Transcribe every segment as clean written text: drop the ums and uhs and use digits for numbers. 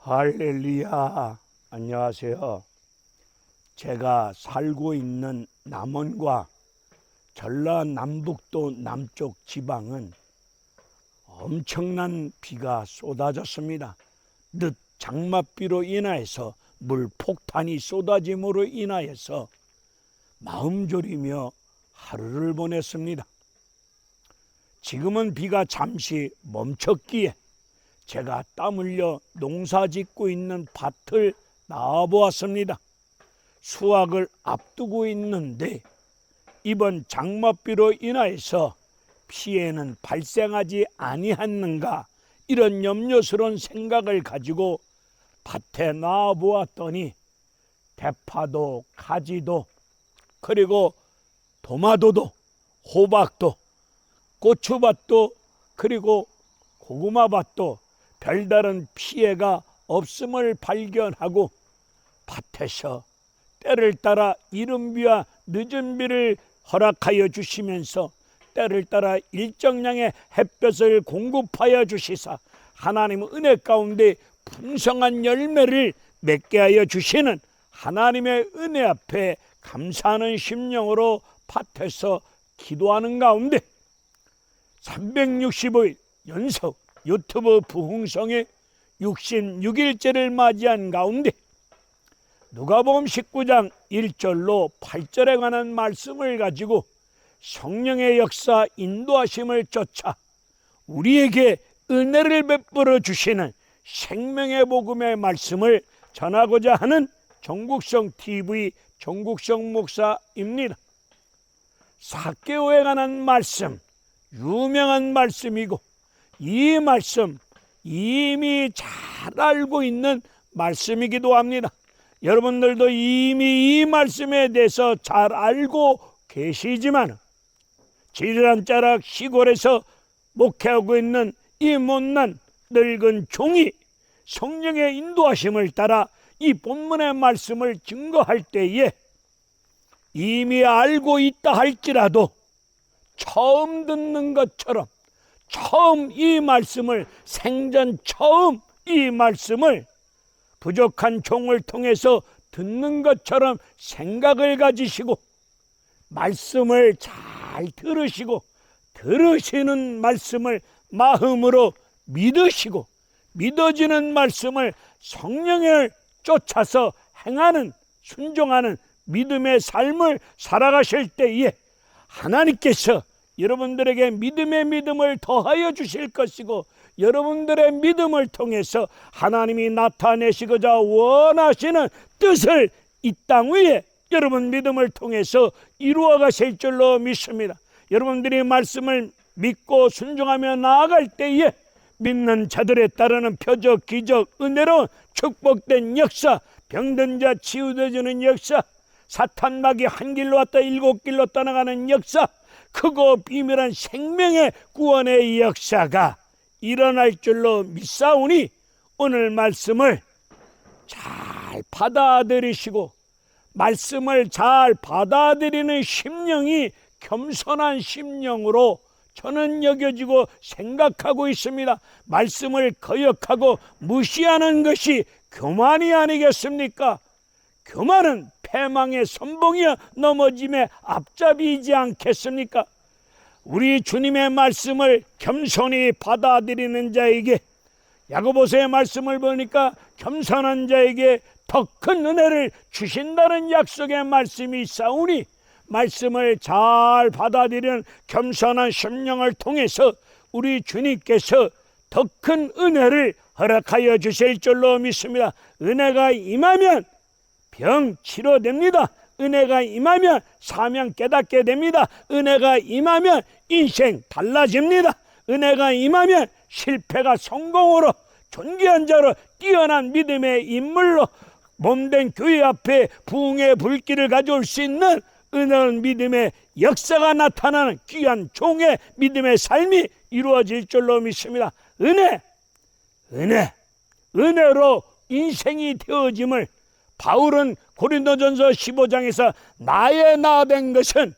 할렐루야. 안녕하세요. 제가 살고 있는 남원과 전라남북도 남쪽 지방은 엄청난 비가 쏟아졌습니다. 늦 장맛비로 인하여서 물폭탄이 쏟아짐으로 인하여서 마음 졸이며 하루를 보냈습니다. 지금은 비가 잠시 멈췄기에 제가 땀 흘려 농사 짓고 있는 밭을 나와보았습니다. 수확을 앞두고 있는데 이번 장맛비로 인하여서 피해는 발생하지 아니하는가, 이런 염려스러운 생각을 가지고 밭에 나와보았더니 대파도 가지도 그리고 도마도도 호박도 고추밭도 그리고 고구마밭도 별다른 피해가 없음을 발견하고 밭에서 때를 따라 이른 비와 늦은 비를 허락하여 주시면서 때를 따라 일정량의 햇볕을 공급하여 주시사 하나님 은혜 가운데 풍성한 열매를 맺게 하여 주시는 하나님의 은혜 앞에 감사하는 심령으로 밭에서 기도하는 가운데 365일 연속 유튜브 부흥성의 66일째를 맞이한 가운데 누가복음 19장 1절로 8절에 관한 말씀을 가지고 성령의 역사 인도하심을 쫓아 우리에게 은혜를 베풀어 주시는 생명의 복음의 말씀을 전하고자 하는 정국성 TV 정국성 목사입니다. 삭개오에 관한 말씀, 유명한 말씀이고 이 말씀 이미 잘 알고 있는 말씀이기도 합니다. 여러분들도 이미 이 말씀에 대해서 잘 알고 계시지만 지리산자락 시골에서 목회하고 있는 이 못난 늙은 종이 성령의 인도하심을 따라 이 본문의 말씀을 증거할 때에 이미 알고 있다 할지라도 처음 듣는 것처럼 처음 이 말씀을 생전 처음 이 말씀을 부족한 종을 통해서 듣는 것처럼 생각을 가지시고 말씀을 잘 들으시고 들으시는 말씀을 마음으로 믿으시고 믿어지는 말씀을 성령을 쫓아서 행하는 순종하는 믿음의 삶을 살아가실 때에 하나님께서 여러분들에게 믿음의 믿음을 더하여 주실 것이고 여러분들의 믿음을 통해서 하나님이 나타내시고자 원하시는 뜻을 이 땅 위에 여러분 믿음을 통해서 이루어 가실 줄로 믿습니다. 여러분들이 말씀을 믿고 순종하며 나아갈 때에 믿는 자들에 따르는 표적, 기적, 은혜로운 축복된 역사, 병든 자 치유되어지는 역사, 사탄 마귀 한 길로 왔다 일곱 길로 떠나가는 역사, 크고 비밀한 생명의 구원의 역사가 일어날 줄로 믿사오니 오늘 말씀을 잘 받아들이시고 말씀을 잘 받아들이는 심령이 겸손한 심령으로 저는 여겨지고 생각하고 있습니다. 말씀을 거역하고 무시하는 것이 교만이 아니겠습니까? 교만은 패망의 선봉이여 넘어짐의 앞잡이이지 않겠습니까? 우리 주님의 말씀을 겸손히 받아들이는 자에게 야고보서의 말씀을 보니까 겸손한 자에게 더 큰 은혜를 주신다는 약속의 말씀이 있사오니 말씀을 잘 받아들이는 겸손한 심령을 통해서 우리 주님께서 더 큰 은혜를 허락하여 주실 줄로 믿습니다. 은혜가 임하면 병 치료됩니다. 은혜가 임하면 사명 깨닫게 됩니다. 은혜가 임하면 인생 달라집니다. 은혜가 임하면 실패가 성공으로 존귀한 자로 뛰어난 믿음의 인물로 몸된 교회 앞에 부흥의 불길을 가져올 수 있는 은혜로운 믿음의 역사가 나타나는 귀한 종의 믿음의 삶이 이루어질 줄로 믿습니다. 은혜로 인생이 되어짐을 바울은 고린도전서 15장에서 나의 나 된 것은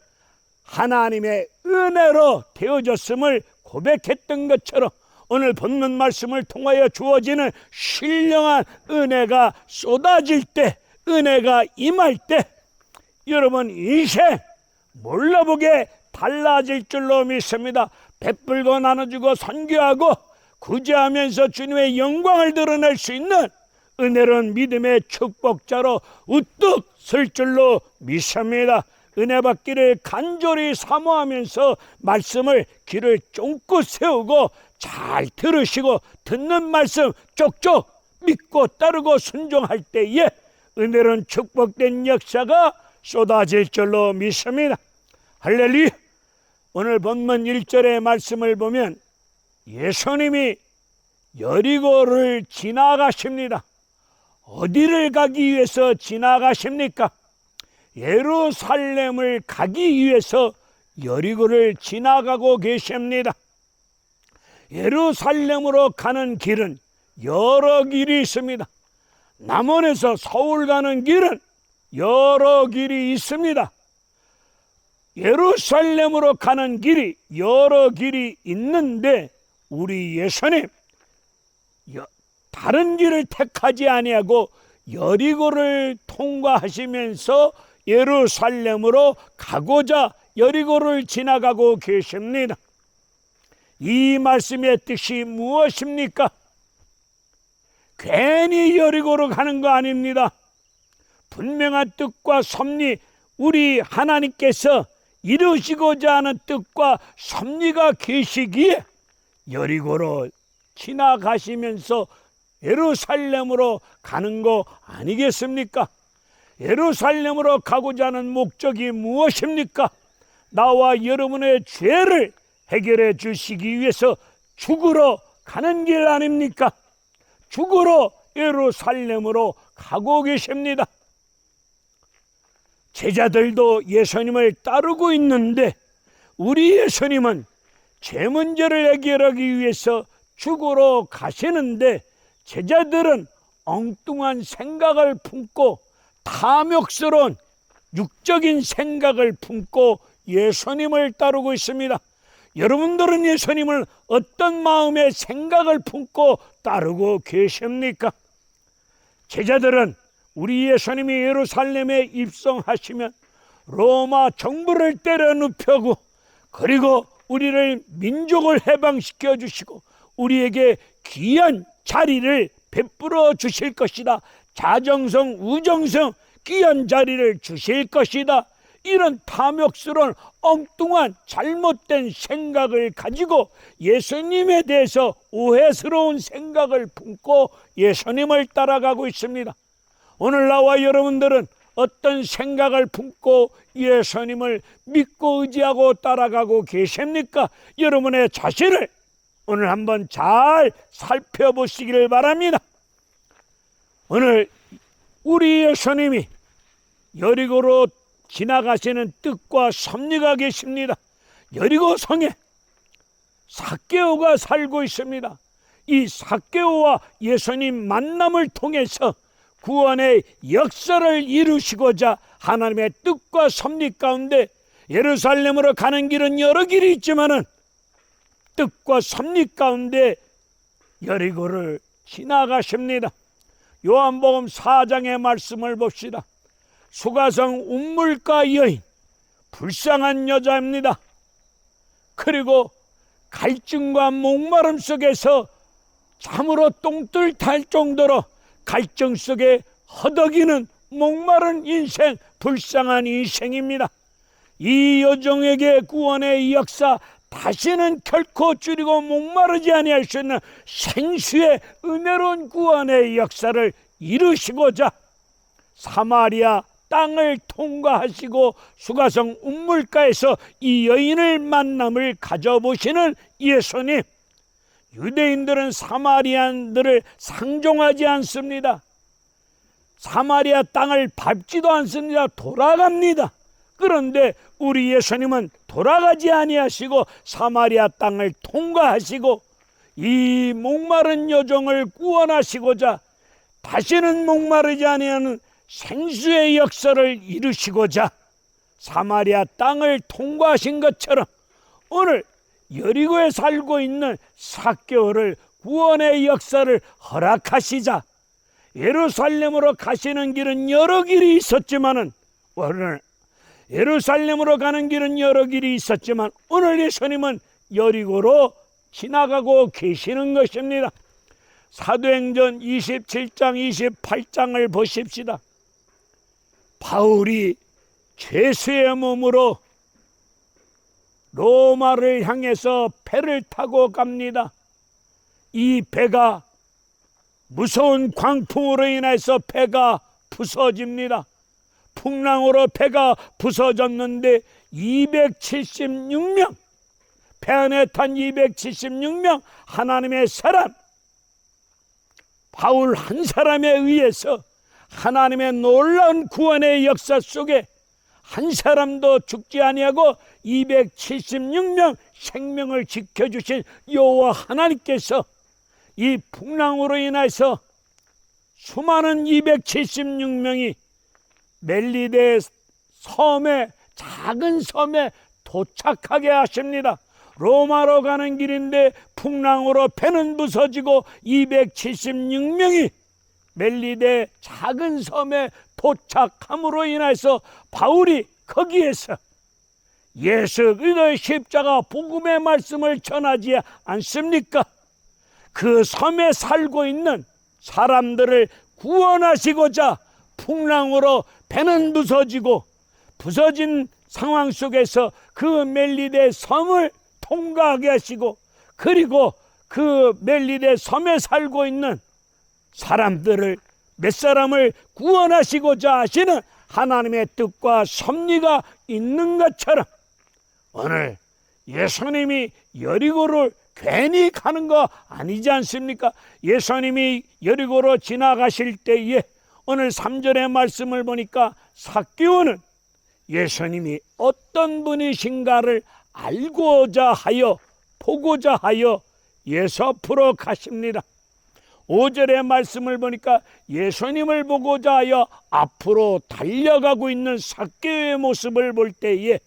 하나님의 은혜로 되어졌음을 고백했던 것처럼 오늘 본문 말씀을 통하여 주어지는 신령한 은혜가 쏟아질 때, 은혜가 임할 때 여러분 인생 몰라보게 달라질 줄로 믿습니다. 베풀고 나눠주고 선교하고 구제하면서 주님의 영광을 드러낼 수 있는 은혜로운 믿음의 축복자로 우뚝 설 줄로 믿습니다. 은혜 받기를 간절히 사모하면서 말씀을 귀를 쫑긋 세우고 잘 들으시고 듣는 말씀 쪽쪽 믿고 따르고 순종할 때에 은혜로운 축복된 역사가 쏟아질 줄로 믿습니다. 할렐루야. 오늘 본문 1절의 말씀을 보면 예수님이 여리고를 지나가십니다. 어디를 가기 위해서 지나가십니까? 예루살렘을 가기 위해서 여리고를 지나가고 계십니다. 예루살렘으로 가는 길은 여러 길이 있습니다. 남원에서 서울 가는 길은 여러 길이 있습니다. 예루살렘으로 가는 길이 여러 길이 있는데 우리 예수님 다른 길을 택하지 아니하고 여리고를 통과하시면서 예루살렘으로 가고자 여리고를 지나가고 계십니다. 이 말씀의 뜻이 무엇입니까? 괜히 여리고로 가는 거 아닙니다. 분명한 뜻과 섭리, 우리 하나님께서 이루시고자 하는 뜻과 섭리가 계시기에 여리고로 지나가시면서 예루살렘으로 가는 거 아니겠습니까? 예루살렘으로 가고자 하는 목적이 무엇입니까? 나와 여러분의 죄를 해결해 주시기 위해서 죽으러 가는 길 아닙니까? 죽으러 예루살렘으로 가고 계십니다. 제자들도 예수님을 따르고 있는데 우리 예수님은 죄 문제를 해결하기 위해서 죽으러 가시는데 제자들은 엉뚱한 생각을 품고 탐욕스러운 육적인 생각을 품고 예수님을 따르고 있습니다. 여러분들은 예수님을 어떤 마음의 생각을 품고 따르고 계십니까? 제자들은 우리 예수님이 예루살렘에 입성하시면 로마 정부를 때려 눕혀고 그리고 우리를 민족을 해방시켜 주시고 우리에게 귀한 자리를 베풀어 주실 것이다. 자정성, 우정성, 귀한 자리를 주실 것이다. 이런 탐욕스러운 엉뚱한 잘못된 생각을 가지고 예수님에 대해서 오해스러운 생각을 품고 예수님을 따라가고 있습니다. 오늘 나와 여러분들은 어떤 생각을 품고 예수님을 믿고 의지하고 따라가고 계십니까? 여러분의 자신을 오늘 한번 잘 살펴보시기를 바랍니다. 오늘 우리 예수님이 여리고로 지나가시는 뜻과 섭리가 계십니다. 여리고 성에 삭개오가 살고 있습니다. 이 삭개오와 예수님 만남을 통해서 구원의 역사를 이루시고자 하나님의 뜻과 섭리 가운데 예루살렘으로 가는 길은 여러 길이 있지만은 뜻과 섭리 가운데 여리고를 지나가십니다. 요한복음 4장의 말씀을 봅시다. 수가성 운물가 여인, 불쌍한 여자입니다. 그리고 갈증과 목마름 속에서 참으로 똥들 탈 정도로 갈증 속에 허덕이는 목마른 인생, 불쌍한 인생입니다. 이 여종에게 구원의 역사, 다시는 결코 줄이고 목마르지 아니할 수 있는 생수의 은혜로운 구원의 역사를 이루시고자 사마리아 땅을 통과하시고 수가성 운물가에서 이 여인을 만남을 가져보시는 예수님. 유대인들은 사마리아인들을 상종하지 않습니다. 사마리아 땅을 밟지도 않습니다. 돌아갑니다. 그런데 우리 예수님은 돌아가지 아니하시고 사마리아 땅을 통과하시고 이 목마른 여종을 구원하시고자 다시는 목마르지 아니하는 생수의 역사를 이루시고자 사마리아 땅을 통과하신 것처럼 오늘 여리고에 살고 있는 삭개오를 구원의 역사를 허락하시자 예루살렘으로 가시는 길은 여러 길이 있었지만은 오늘 예루살렘으로 가는 길은 여러 길이 있었지만 오늘 예수님은 여리고로 지나가고 계시는 것입니다. 사도행전 27장 28장을 보십시다. 바울이 죄수의 몸으로 로마를 향해서 배를 타고 갑니다. 이 배가 무서운 광풍으로 인해서 배가 부서집니다. 풍랑으로 배가 부서졌는데 276명, 배 안에 탄 276명 하나님의 사람, 바울 한 사람에 의해서 하나님의 놀라운 구원의 역사 속에 한 사람도 죽지 아니하고 276명 생명을 지켜주신 여호와 하나님께서 이 풍랑으로 인해서 수많은 276명이 멜리데 섬에, 작은 섬에 도착하게 하십니다. 로마로 가는 길인데 풍랑으로 배는 부서지고 276명이 멜리데 작은 섬에 도착함으로 인해서 바울이 거기에서 예수 그리스도의 십자가 복음의 말씀을 전하지 않습니까? 그 섬에 살고 있는 사람들을 구원하시고자 풍랑으로 배는 부서지고 부서진 상황 속에서 그 멜리데 섬을 통과하게 하시고 그리고 그 멜리데 섬에 살고 있는 사람들을 몇 사람을 구원하시고자 하시는 하나님의 뜻과 섭리가 있는 것처럼 오늘 예수님이 여리고를 괜히 가는 거 아니지 않습니까? 예수님이 여리고로 지나가실 때에 오늘 3절의 말씀을 보니까 삭개오는 예수님이 어떤 분이신가를 알고자 하여 보고자 하여 예수 앞으로 가십니다. 5절의 말씀을 보니까 예수님을 보고자 하여 앞으로 달려가고 있는 삭개오의 모습을 볼 때에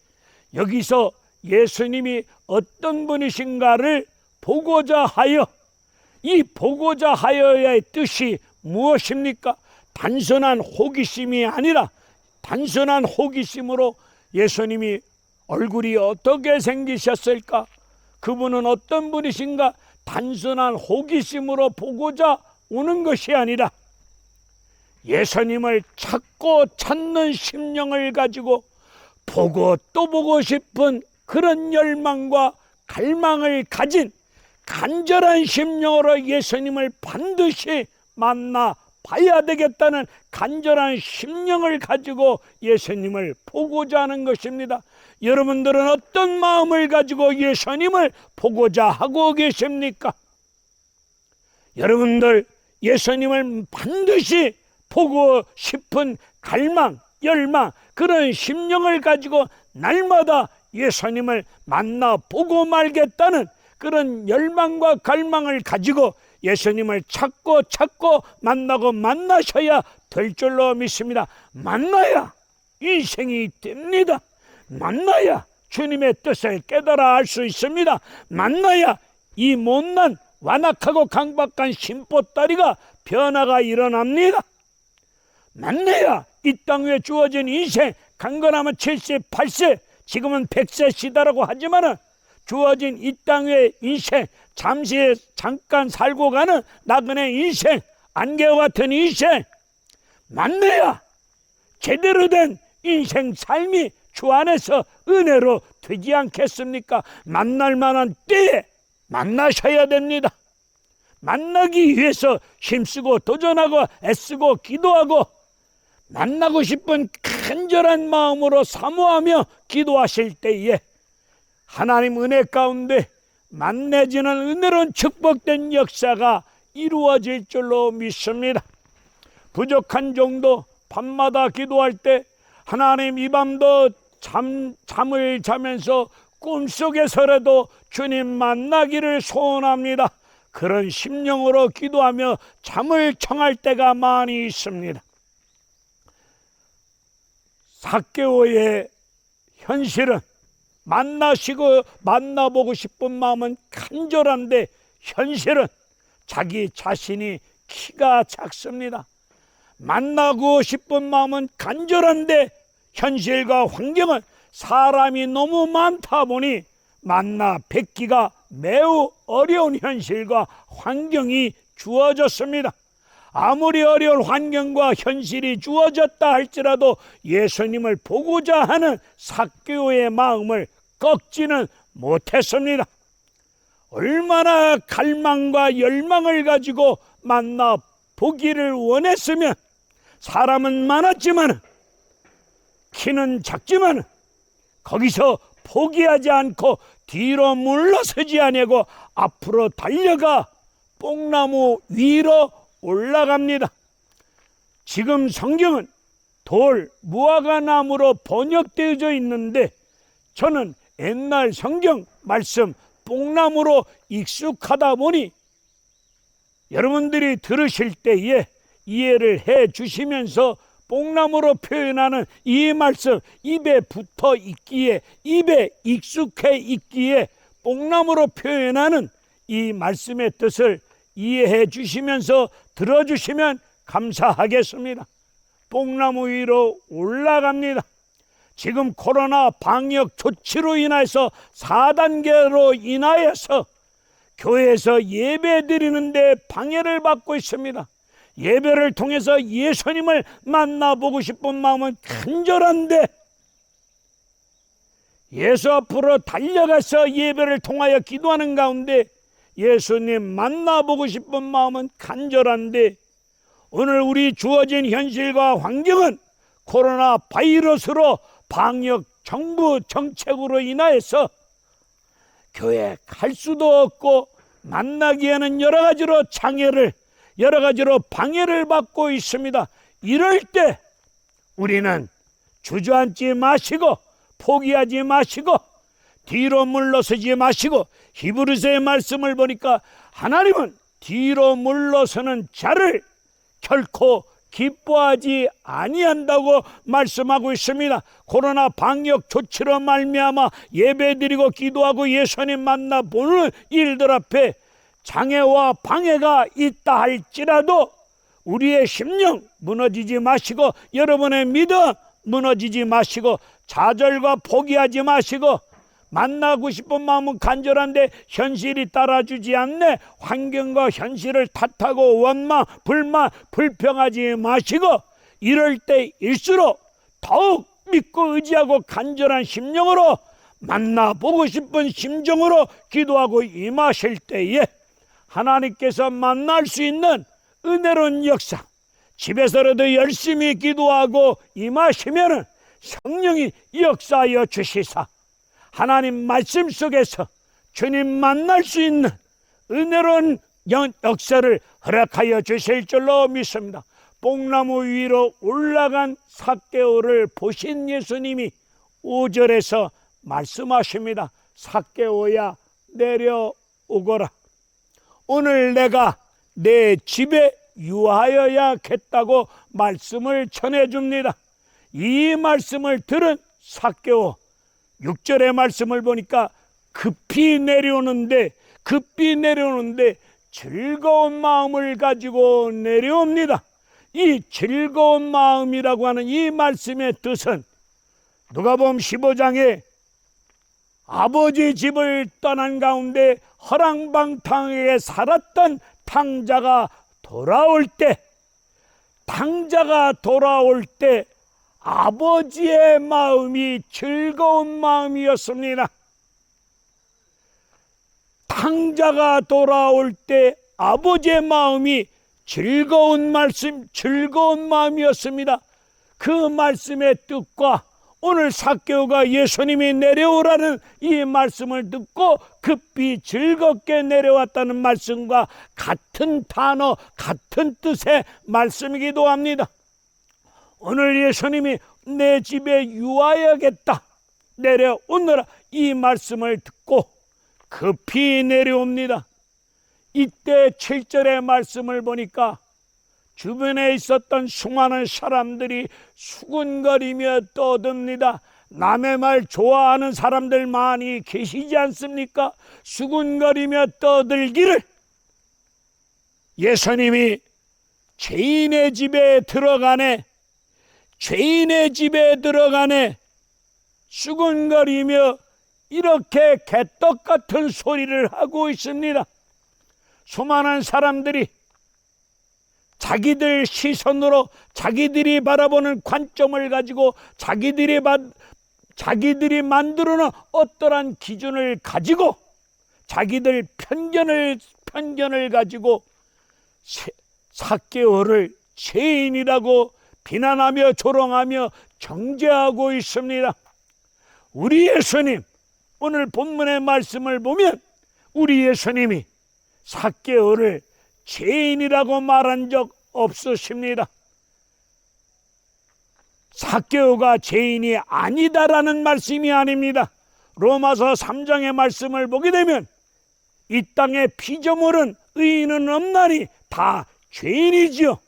여기서 예수님이 어떤 분이신가를 보고자 하여, 이 보고자 하여의 뜻이 무엇입니까? 단순한 호기심이 아니라 단순한 호기심으로 예수님이 얼굴이 어떻게 생기셨을까? 그분은 어떤 분이신가? 단순한 호기심으로 보고자 오는 것이 아니라 예수님을 찾고 찾는 심령을 가지고 보고 또 보고 싶은 그런 열망과 갈망을 가진 간절한 심령으로 예수님을 반드시 만나 봐야 되겠다는 간절한 심령을 가지고 예수님을 보고자 하는 것입니다. 여러분들은 어떤 마음을 가지고 예수님을 보고자 하고 계십니까? 여러분들 예수님을 반드시 보고 싶은 갈망, 열망, 그런 심령을 가지고 날마다 예수님을 만나 보고 말겠다는 그런 열망과 갈망을 가지고 예수님을 찾고 만나고 만나셔야 될 줄로 믿습니다. 만나야 인생이 됩니다. 만나야 주님의 뜻을 깨달아 알 수 있습니다. 만나야 이 못난 완악하고 강박한 심보다리가 변화가 일어납니다. 만나야 이 땅 위에 주어진 인생, 강건하면 78세, 지금은 100세 시다라고 하지만은 주어진 이 땅의 인생, 잠깐 살고 가는 나그네 인생, 안개와 같은 인생, 만나야 제대로 된 인생 삶이 주 안에서 은혜로 되지 않겠습니까? 만날 만한 때에 만나셔야 됩니다. 만나기 위해서 힘쓰고 도전하고 애쓰고 기도하고 만나고 싶은 간절한 마음으로 사모하며 기도하실 때에 하나님 은혜 가운데 만나지는 은혜로운 축복된 역사가 이루어질 줄로 믿습니다. 부족한 정도 밤마다 기도할 때 하나님 이 밤도 잠을 자면서 꿈속에서라도 주님 만나기를 소원합니다. 그런 심령으로 기도하며 잠을 청할 때가 많이 있습니다. 삭개오의 현실은 만나보고 싶은 마음은 간절한데 현실은 자기 자신이 키가 작습니다. 만나고 싶은 마음은 간절한데 현실과 환경은 사람이 너무 많다 보니 만나 뵙기가 매우 어려운 현실과 환경이 주어졌습니다. 아무리 어려운 환경과 현실이 주어졌다 할지라도 예수님을 보고자 하는 삭개오의 마음을 꺾지는 못했습니다. 얼마나 갈망과 열망을 가지고 만나 보기를 원했으면 사람은 많았지만 키는 작지만 거기서 포기하지 않고 뒤로 물러서지 아니하고 앞으로 달려가 뽕나무 위로 올라갑니다. 지금 성경은 돌, 무화과나무로 번역되어져 있는데 저는 옛날 성경 말씀 뽕나무로 익숙하다 보니 여러분들이 들으실 때에 이해를 해 주시면서 뽕나무로 표현하는 이 말씀 입에 붙어 있기에, 입에 익숙해 있기에 뽕나무로 표현하는 이 말씀의 뜻을 이해해 주시면서 들어주시면 감사하겠습니다. 뽕나무 위로 올라갑니다. 지금 코로나 방역 조치로 인해서 4단계로 인하여서 교회에서 예배 드리는데 방해를 받고 있습니다. 예배를 통해서 예수님을 만나보고 싶은 마음은 간절한데 예수 앞으로 달려가서 예배를 통하여 기도하는 가운데 예수님 만나보고 싶은 마음은 간절한데 오늘 우리 주어진 현실과 환경은 코로나 바이러스로 방역 정부 정책으로 인하여서 교회 갈 수도 없고 만나기에는 여러 가지로 장애를 여러 가지로 방해를 받고 있습니다. 이럴 때 우리는 주저앉지 마시고 포기하지 마시고 뒤로 물러서지 마시고 히브리서의 말씀을 보니까 하나님은 뒤로 물러서는 자를 결코 기뻐하지 아니한다고 말씀하고 있습니다. 코로나 방역 조치로 말미암아 예배드리고 기도하고 예수님 만나보는 일들 앞에 장애와 방해가 있다 할지라도 우리의 심령 무너지지 마시고 여러분의 믿음 무너지지 마시고 좌절과 포기하지 마시고 만나고 싶은 마음은 간절한데 현실이 따라주지 않네 환경과 현실을 탓하고 원망, 불만, 불평하지 마시고 이럴 때일수록 더욱 믿고 의지하고 간절한 심령으로 만나보고 싶은 심정으로 기도하고 임하실 때에 하나님께서 만날 수 있는 은혜로운 역사 집에서라도 열심히 기도하고 임하시면 성령이 역사하여 주시사 하나님 말씀 속에서 주님 만날 수 있는 은혜로운 역사를 허락하여 주실 줄로 믿습니다. 뽕나무 위로 올라간 삭개오를 보신 예수님이 5절에서 말씀하십니다. 삭개오야 내려오거라. 오늘 내가 내 집에 유하여야겠다고 말씀을 전해줍니다. 이 말씀을 들은 삭개오 6절의 말씀을 보니까 급히 내려오는데 즐거운 마음을 가지고 내려옵니다. 이 즐거운 마음이라고 하는 이 말씀의 뜻은 누가복음 15장에 아버지 집을 떠난 가운데 허랑방탕하게 살았던 탕자가 돌아올 때 아버지의 마음이 즐거운 마음이었습니다. 탕자가 돌아올 때 아버지의 마음이 즐거운 마음이었습니다. 그 말씀의 뜻과 오늘 삭개오가 예수님이 내려오라는 이 말씀을 듣고 급히 즐겁게 내려왔다는 말씀과 같은 단어, 같은 뜻의 말씀이기도 합니다. 오늘 예수님이 내 집에 유하여야겠다 내려오너라 이 말씀을 듣고 급히 내려옵니다. 이때 7절의 말씀을 보니까 주변에 있었던 수많은 사람들이 수군거리며 떠듭니다. 남의 말 좋아하는 사람들 많이 계시지 않습니까? 수군거리며 떠들기를 예수님이 죄인의 집에 들어가네, 죄인의 집에 들어가네 수군거리며 이렇게 개떡 같은 소리를 하고 있습니다. 수많은 사람들이 자기들 시선으로 자기들이 바라보는 관점을 가지고 자기들이 만들어놓은 어떠한 기준을 가지고 자기들 편견을 가지고 삭개오를 죄인이라고 비난하며 조롱하며 정죄하고 있습니다. 우리 예수님, 오늘 본문의 말씀을 보면 우리 예수님이 삭개오를 죄인이라고 말한 적 없으십니다. 삭개오가 죄인이 아니다라는 말씀이 아닙니다. 로마서 3장의 말씀을 보게 되면 이 땅에 피조물은 의인은 없나니 다 죄인이지요.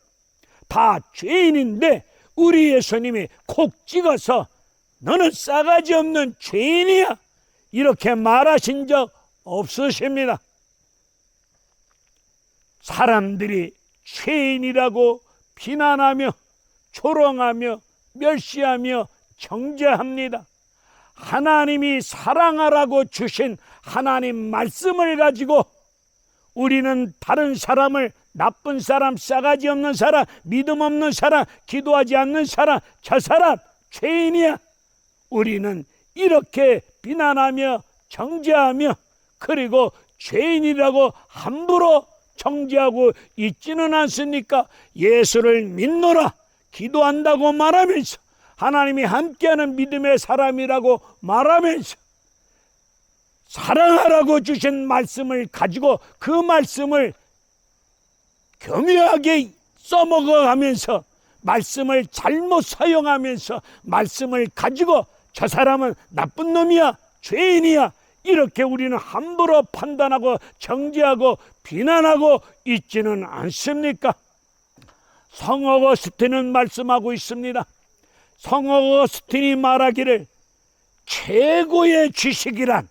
다 죄인인데 우리 예수님이 콕 찍어서 너는 싸가지 없는 죄인이야 이렇게 말하신 적 없으십니다. 사람들이 죄인이라고 비난하며 조롱하며 멸시하며 정죄합니다. 하나님이 사랑하라고 주신 하나님 말씀을 가지고 우리는 다른 사람을 나쁜 사람, 싸가지 없는 사람, 믿음 없는 사람, 기도하지 않는 사람, 저 사람 죄인이야 우리는 이렇게 비난하며 정죄하며 그리고 죄인이라고 함부로 정죄하고 있지는 않습니까? 예수를 믿노라 기도한다고 말하면서 하나님이 함께하는 믿음의 사람이라고 말하면서 사랑하라고 주신 말씀을 가지고 그 말씀을 교묘하게 써먹어가면서 말씀을 잘못 사용하면서 말씀을 가지고 저 사람은 나쁜 놈이야 죄인이야 이렇게 우리는 함부로 판단하고 정죄하고 비난하고 있지는 않습니까? 성호 어거스틴은 말씀하고 있습니다. 성호 어거스틴이 말하기를 최고의 지식이란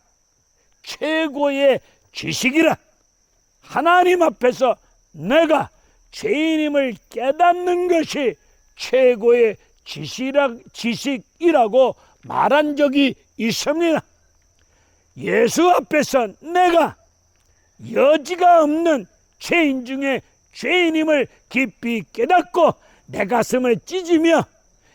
하나님 앞에서 내가 죄인임을 깨닫는 것이 최고의 지식이라고 말한 적이 있습니다. 예수 앞에서 내가 여지가 없는 죄인 중에 죄인임을 깊이 깨닫고 내 가슴을 찢으며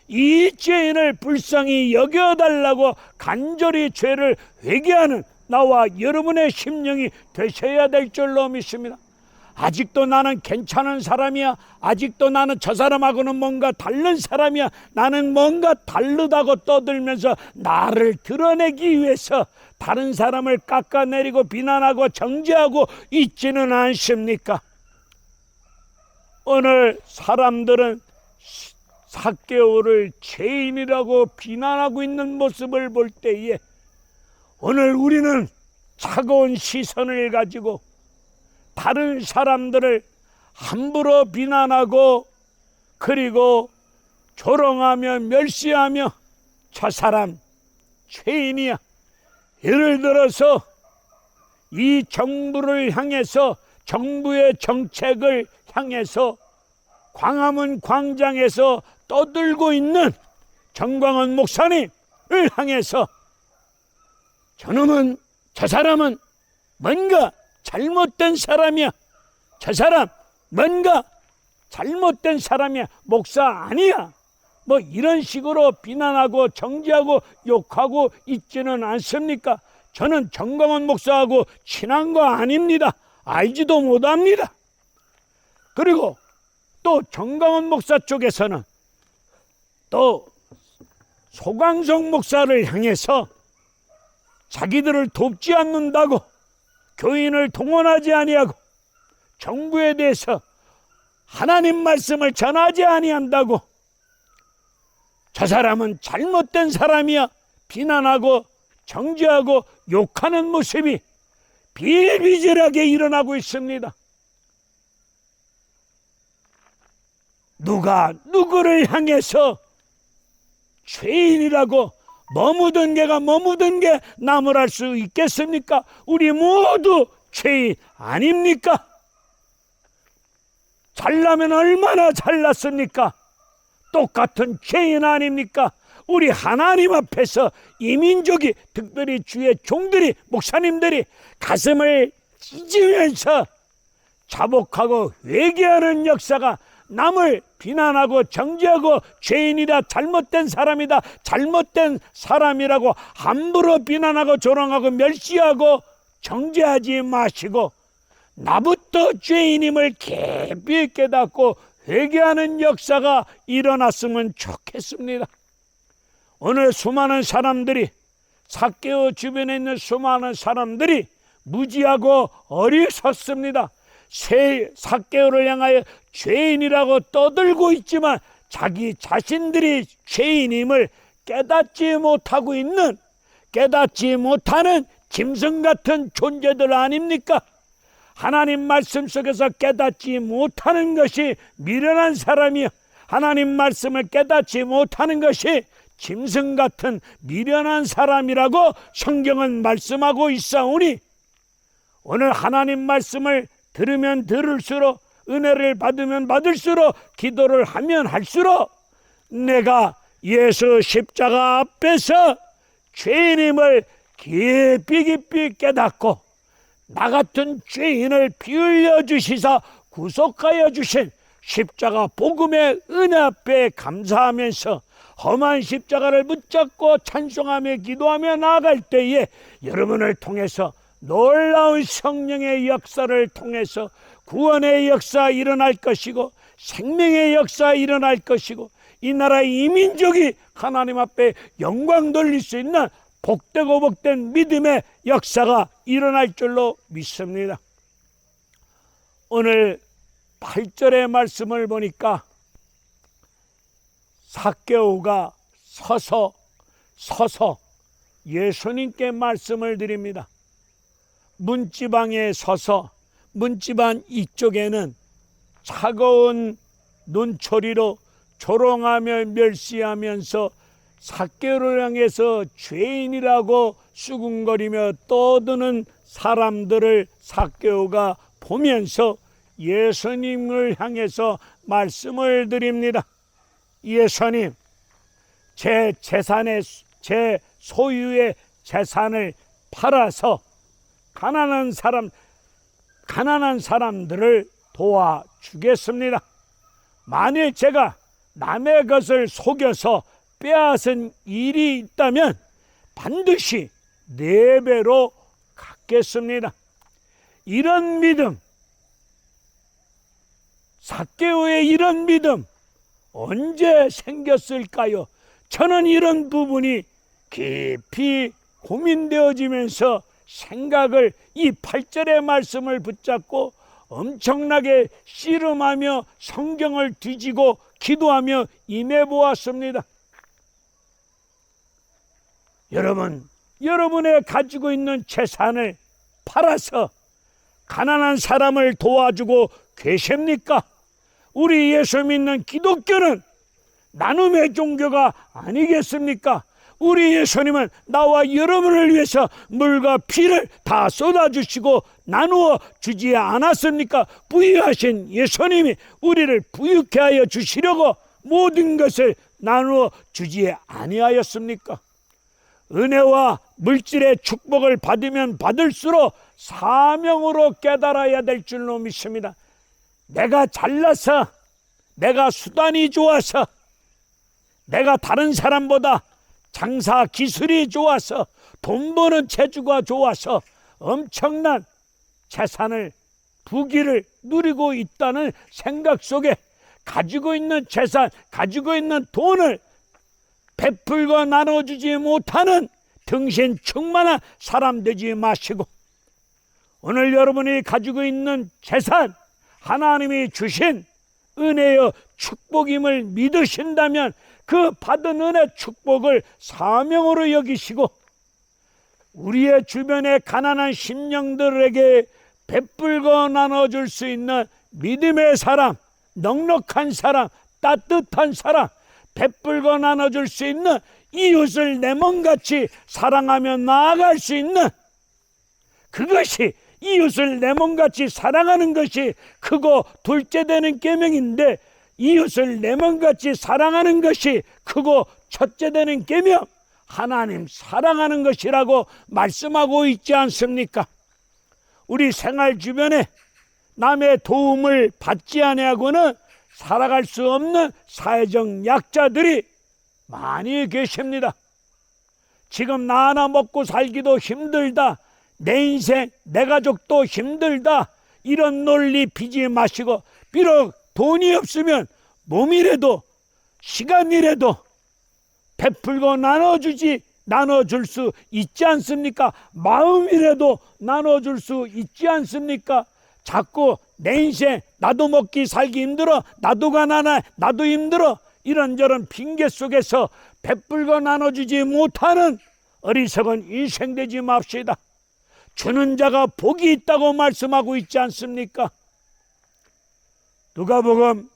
이 죄인을 불쌍히 여겨달라고 간절히 죄를 회개하는 나와 여러분의 심령이 되셔야 될 줄로 믿습니다. 아직도 나는 괜찮은 사람이야. 아직도 나는 저 사람하고는 뭔가 다른 사람이야. 나는 뭔가 다르다고 떠들면서 나를 드러내기 위해서 다른 사람을 깎아내리고 비난하고 정죄하고 있지는 않습니까? 오늘 사람들은 삭개오를 죄인이라고 비난하고 있는 모습을 볼 때에 오늘 우리는 차가운 시선을 가지고 다른 사람들을 함부로 비난하고 그리고 조롱하며 멸시하며 저 사람 죄인이야. 예를 들어서 이 정부를 향해서 정부의 정책을 향해서 광화문 광장에서 떠들고 있는 정광훈 목사님을 향해서 저놈은 저 사람은 뭔가 잘못된 사람이야. 저 사람 뭔가 잘못된 사람이야. 목사 아니야. 뭐 이런 식으로 비난하고 정죄하고 욕하고 있지는 않습니까? 저는 정광훈 목사하고 친한 거 아닙니다. 알지도 못합니다. 그리고 또 정광훈 목사 쪽에서는 또 소강성 목사를 향해서 자기들을 돕지 않는다고 교인을 동원하지 아니하고 정부에 대해서 하나님 말씀을 전하지 아니한다고 저 사람은 잘못된 사람이야 비난하고 정죄하고 욕하는 모습이 비일비재하게 일어나고 있습니다. 누가 누구를 향해서 죄인이라고 머무던 개가 머무던 게 나무랄 수 있겠습니까? 우리 모두 죄인 아닙니까? 잘나면 얼마나 잘났습니까? 똑같은 죄인 아닙니까? 우리 하나님 앞에서 이민족이, 특별히 주의 종들이, 목사님들이 가슴을 찢으면서 자복하고 회개하는 역사가, 남을 비난하고 정죄하고 죄인이다, 잘못된 사람이다, 잘못된 사람이라고 함부로 비난하고 조롱하고 멸시하고 정죄하지 마시고 나부터 죄인임을 깊이 깨닫고 회개하는 역사가 일어났으면 좋겠습니다. 오늘 수많은 사람들이, 삭개오 주변에 있는 수많은 사람들이 무지하고 어리석습니다. 삭개오를 향하여 죄인이라고 떠들고 있지만 자기 자신들이 죄인임을 깨닫지 못하고 있는, 깨닫지 못하는 짐승 같은 존재들 아닙니까? 하나님 말씀 속에서 깨닫지 못하는 것이 미련한 사람이요, 하나님 말씀을 깨닫지 못하는 것이 짐승 같은 미련한 사람이라고 성경은 말씀하고 있사오니, 오늘 하나님 말씀을 들으면 들을수록, 은혜를 받으면 받을수록, 기도를 하면 할수록 내가 예수 십자가 앞에서 죄인임을 깊이 깊이 깨닫고 나 같은 죄인을 피 흘려 주시사 구속하여 주신 십자가 복음의 은혜 앞에 감사하면서 험한 십자가를 붙잡고 찬송하며 기도하며 나아갈 때에 여러분을 통해서 놀라운 성령의 역사를 통해서 구원의 역사 일어날 것이고 생명의 역사 일어날 것이고 이 나라의 이민족이 하나님 앞에 영광 돌릴 수 있는 복되고 복된 믿음의 역사가 일어날 줄로 믿습니다. 오늘 8절의 말씀을 보니까 삭개오가 서서 예수님께 말씀을 드립니다. 문지방에 서서 문지방 이쪽에는 차가운 눈초리로 조롱하며 멸시하면서 삭개오를 향해서 죄인이라고 수군거리며 떠드는 사람들을 삭개오가 보면서 예수님을 향해서 말씀을 드립니다. 예수님, 제 소유의 재산을 팔아서 가난한 사람들을 도와주겠습니다. 만일 제가 남의 것을 속여서 빼앗은 일이 있다면 반드시 4배로 갚겠습니다. 이런 믿음, 삭개오의 이런 믿음 언제 생겼을까요? 저는 이런 부분이 깊이 고민되어지면서 생각을, 이 8절의 말씀을 붙잡고 엄청나게 씨름하며 성경을 뒤지고 기도하며 임해보았습니다. 여러분, 여러분의 가지고 있는 재산을 팔아서 가난한 사람을 도와주고 계십니까? 우리 예수 믿는 기독교는 나눔의 종교가 아니겠습니까? 우리 예수님은 나와 여러분을 위해서 물과 피를 다 쏟아주시고 나누어 주지 않았습니까? 부유하신 예수님이 우리를 부유케 하여 주시려고 모든 것을 나누어 주지 아니하였습니까? 은혜와 물질의 축복을 받으면 받을수록 사명으로 깨달아야 될 줄로 믿습니다. 내가 잘나서, 내가 수단이 좋아서, 내가 다른 사람보다 장사 기술이 좋아서, 돈 버는 재주가 좋아서 엄청난 재산을, 부귀를 누리고 있다는 생각 속에 가지고 있는 재산, 가지고 있는 돈을 베풀고 나눠주지 못하는 등신 충만한 사람 되지 마시고, 오늘 여러분이 가지고 있는 재산, 하나님이 주신 은혜의 축복임을 믿으신다면 그 받은 은혜 축복을 사명으로 여기시고 우리의 주변의 가난한 심령들에게 베풀고 나눠줄 수 있는 믿음의 사람, 넉넉한 사람, 따뜻한 사람, 베풀고 나눠줄 수 있는, 이웃을 내 몸같이 사랑하며 나아갈 수 있는, 그것이, 이웃을 내 몸같이 사랑하는 것이 크고 둘째 되는 계명인데, 이웃을 내 몸같이 사랑하는 것이 크고 첫째 되는 계명, 하나님 사랑하는 것이라고 말씀하고 있지 않습니까? 우리 생활 주변에 남의 도움을 받지 아니하고는 살아갈 수 없는 사회적 약자들이 많이 계십니다. 지금 나 하나 먹고 살기도 힘들다, 내 인생, 내 가족도 힘들다, 이런 논리 비지 마시고, 비록 돈이 없으면 몸이라도 시간이라도 베풀고 나눠줄 수 있지 않습니까? 마음이라도 나눠줄 수 있지 않습니까? 자꾸 내 인생, 나도 먹기 살기 힘들어, 나도 가난해, 나도 힘들어, 이런저런 핑계 속에서 베풀고 나눠주지 못하는 어리석은 인생 되지 맙시다. 주는 자가 복이 있다고 말씀하고 있지 않습니까? 누가복음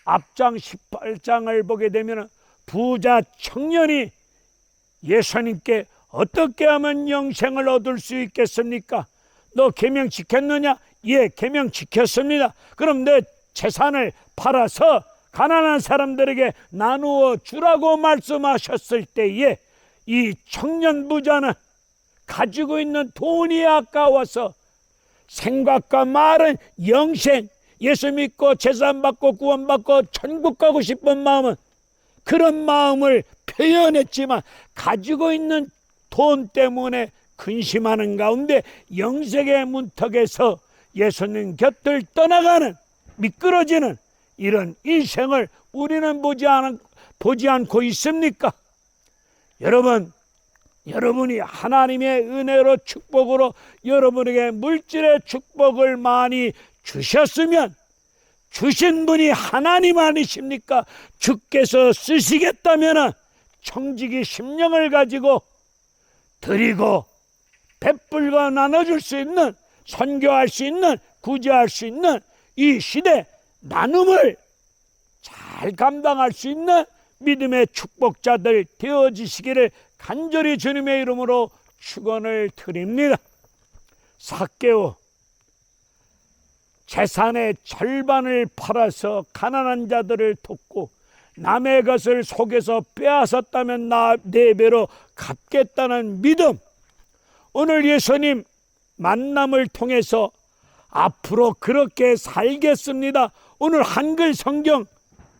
앞장 18장을 보게 되면 부자 청년이 예수님께 어떻게 하면 영생을 얻을 수 있겠습니까? 너 계명 지켰느냐? 예, 계명 지켰습니다. 그럼 내 재산을 팔아서 가난한 사람들에게 나누어 주라고 말씀하셨을 때에, 이 청년 부자는 가지고 있는 돈이 아까워서 생각과 말은 영생, 예수 믿고 재산 받고 구원받고 천국 가고 싶은 마음은, 그런 마음을 표현했지만 가지고 있는 돈 때문에 근심하는 가운데 영생의 문턱에서 예수님 곁을 떠나가는, 미끄러지는 이런 인생을 우리는 보지 않고 있습니까? 여러분이 하나님의 은혜로, 축복으로 여러분에게 물질의 축복을 많이 주셨으면, 주신 분이 하나님 아니십니까? 주께서 쓰시겠다면 청지기 심령을 가지고 드리고 베풀고 나눠줄 수 있는, 선교할 수 있는, 구제할 수 있는 이 시대, 나눔을 잘 감당할 수 있는 믿음의 축복자들 되어지시기를 간절히 주님의 이름으로 축원을 드립니다. 삭개오, 재산의 절반을 팔아서 가난한 자들을 돕고 남의 것을 속에서 빼앗았다면 네 배로 갚겠다는 믿음, 오늘 예수님 만남을 통해서 앞으로 그렇게 살겠습니다. 오늘 한글 성경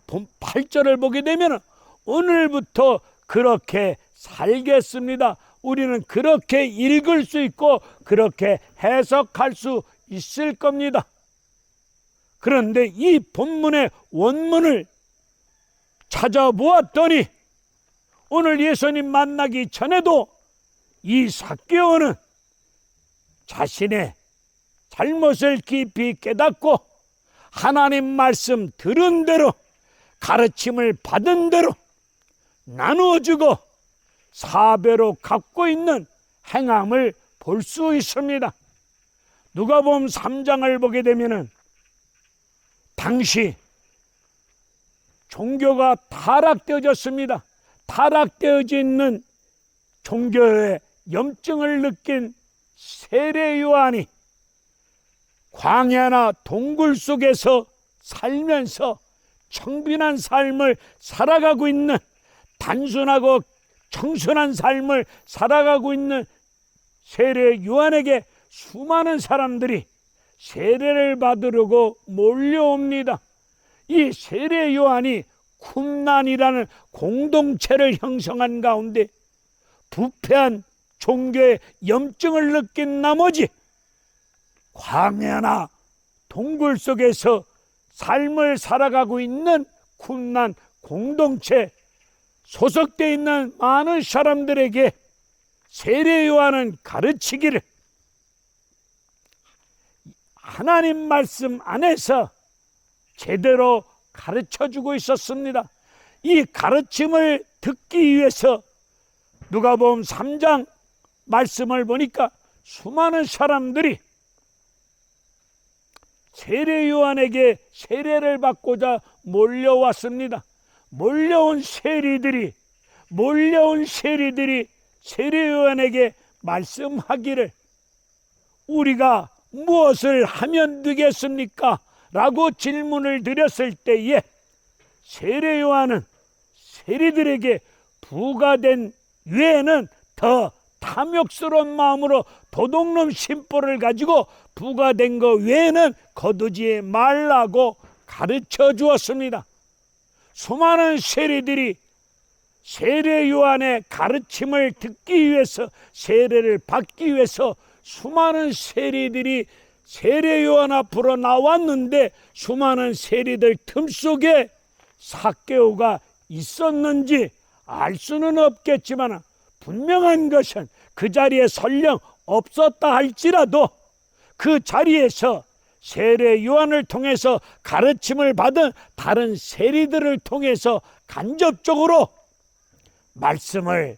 8절을 보게 되면 오늘부터 그렇게 살겠습니다. 우리는 그렇게 읽을 수 있고 그렇게 해석할 수 있을 겁니다. 그런데 이 본문의 원문을 찾아보았더니 오늘 예수님 만나기 전에도 이 삭개오는 자신의 잘못을 깊이 깨닫고 하나님 말씀 들은 대로, 가르침을 받은 대로 나누어주고 사배로 갚고 있는 행함을 볼 수 있습니다. 누가복음 3장을 보게 되면은 당시 종교가 타락되어졌습니다. 타락되어져 있는 종교의 염증을 느낀 세례 요한이 광야나 동굴 속에서 살면서 청빈한 삶을 살아가고 있는, 단순하고 청순한 삶을 살아가고 있는 세례 요한에게 수많은 사람들이 세례를 받으려고 몰려옵니다. 이 세례 요한이 쿰란이라는 공동체를 형성한 가운데 부패한 종교의 염증을 느낀 나머지 광야나 동굴 속에서 삶을 살아가고 있는 쿰란 공동체 소속되어 있는 많은 사람들에게 세례 요한은 가르치기를, 하나님 말씀 안에서 제대로 가르쳐주고 있었습니다. 이 가르침을 듣기 위해서 누가복음 3장 말씀을 보니까 수많은 사람들이 세례 요한에게 세례를 받고자 몰려왔습니다. 몰려온 세리들이 세례요한에게 말씀하기를 우리가 무엇을 하면 되겠습니까? 라고 질문을 드렸을 때에 세례요한은 세리들에게 부과된 외에는 더 탐욕스러운 마음으로 도둑놈 심보를 가지고 부과된 것 외에는 거두지 말라고 가르쳐 주었습니다. 수많은 세리들이 세례요한의 가르침을 듣기 위해서, 세례를 받기 위해서 수많은 세리들이 세례요한 앞으로 나왔는데 수많은 세리들 틈속에 삭개오가 있었는지 알 수는 없겠지만 분명한 것은 그 자리에 설령 없었다 할지라도 그 자리에서 세례요한을 통해서 가르침을 받은 다른 세리들을 통해서 간접적으로 말씀을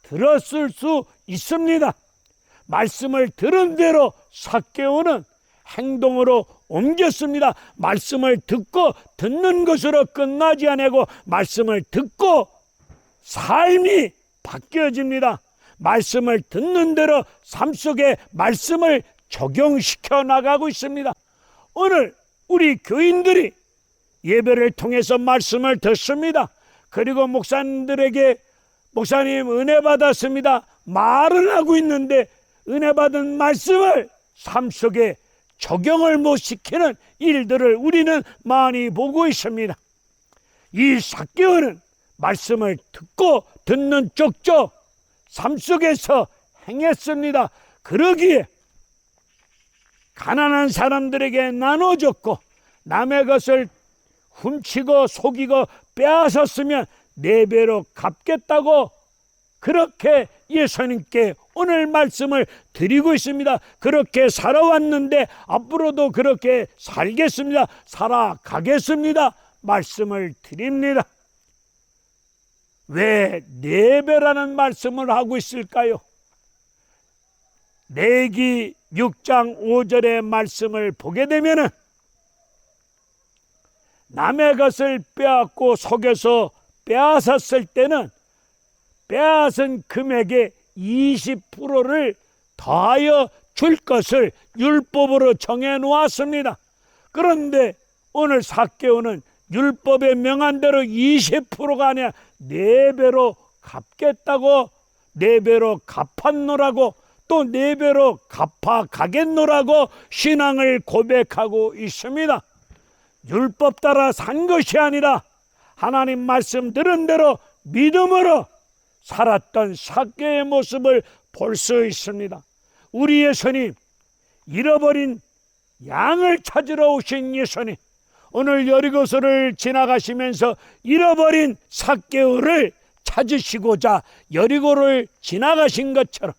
들었을 수 있습니다. 말씀을 들은 대로 삭개오는 행동으로 옮겼습니다. 말씀을 듣고 듣는 것으로 끝나지 아니고 말씀을 듣고 삶이 바뀌어집니다. 말씀을 듣는 대로 삶 속에 말씀을 적용시켜 나가고 있습니다. 오늘 우리 교인들이 예배를 통해서 말씀을 듣습니다. 그리고 목사님들에게 목사님 은혜 받았습니다 말은 하고 있는데 은혜 받은 말씀을 삶 속에 적용을 못 시키는 일들을 우리는 많이 보고 있습니다. 이 삭개오는 말씀을 듣고 듣는 쪽쪽 삶 속에서 행했습니다. 그러기에 가난한 사람들에게 나눠줬고 남의 것을 훔치고 속이고 빼앗았으면 4배로 갚겠다고 그렇게 예수님께 오늘 말씀을 드리고 있습니다. 그렇게 살아왔는데 앞으로도 그렇게 살겠습니다. 살아가겠습니다. 말씀을 드립니다. 왜 4배라는 말씀을 하고 있을까요? 레위기 6장 5절의 말씀을 보게 되면은 남의 것을 빼앗고 속여서 빼앗았을 때는 빼앗은 금액의 20%를 더하여 줄 것을 율법으로 정해 놓았습니다. 그런데 오늘 삭개오는 율법에 명한 대로 20%가 아니라 4배로 갚겠다고 4배로 갚았노라고 또 4배로 갚아가겠노라고 신앙을 고백하고 있습니다. 율법 따라 산 것이 아니라 하나님 말씀 들은 대로 믿음으로 살았던 삭개의 모습을 볼 수 있습니다. 우리 예수님, 잃어버린 양을 찾으러 오신 예수님, 오늘 여리고서를 지나가시면서 잃어버린 삭개오를 찾으시고자 여리고를 지나가신 것처럼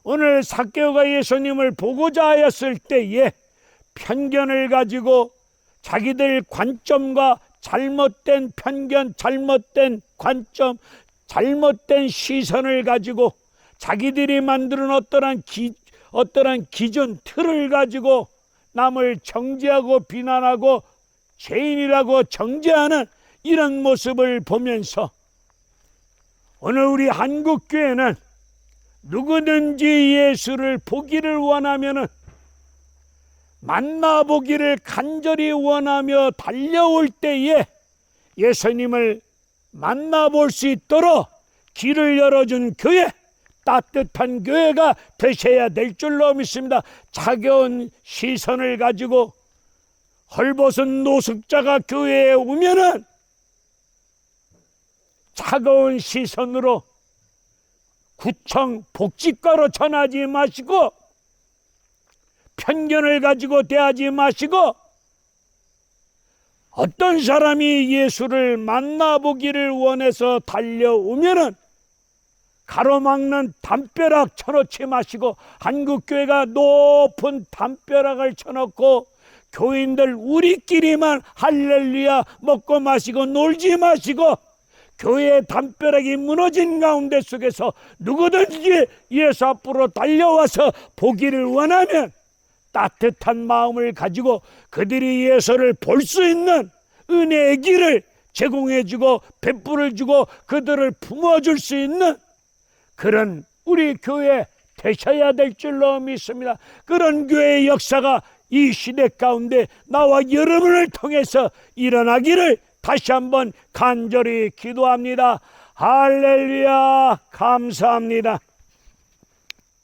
오늘 삭개오가 예수님을 보고자 하였을 때에 편견을 가지고 자기들 관점과 잘못된 편견, 잘못된 관점, 잘못된 시선을 가지고 자기들이 만드는 어떠한 기준, 틀을 가지고 남을 정죄하고 비난하고 죄인이라고 정죄하는 이런 모습을 보면서 오늘 우리 한국교회는 누구든지 예수를 보기를 원하면은 만나보기를 간절히 원하며 달려올 때에 예수님을 만나볼 수 있도록 길을 열어준 교회, 따뜻한 교회가 되셔야 될 줄로 믿습니다. 차가운 시선을 가지고 헐벗은 노숙자가 교회에 오면은 차가운 시선으로 구청 복지과로 전하지 마시고 편견을 가지고 대하지 마시고 어떤 사람이 예수를 만나보기를 원해서 달려오면은 가로막는 담벼락 쳐놓지 마시고 한국교회가 높은 담벼락을 쳐놓고 교인들 우리끼리만 할렐루야 먹고 마시고 놀지 마시고 교회의 담벼락이 무너진 가운데 속에서 누구든지 예수 앞으로 달려와서 보기를 원하면 따뜻한 마음을 가지고 그들이 예수를 볼 수 있는 은혜의 길을 제공해주고 베풀어주고 그들을 품어줄 수 있는 그런 우리 교회 되셔야 될 줄로 믿습니다. 그런 교회의 역사가 이 시대 가운데 나와 여러분을 통해서 일어나기를 다시 한번 간절히 기도합니다. 할렐루야, 감사합니다.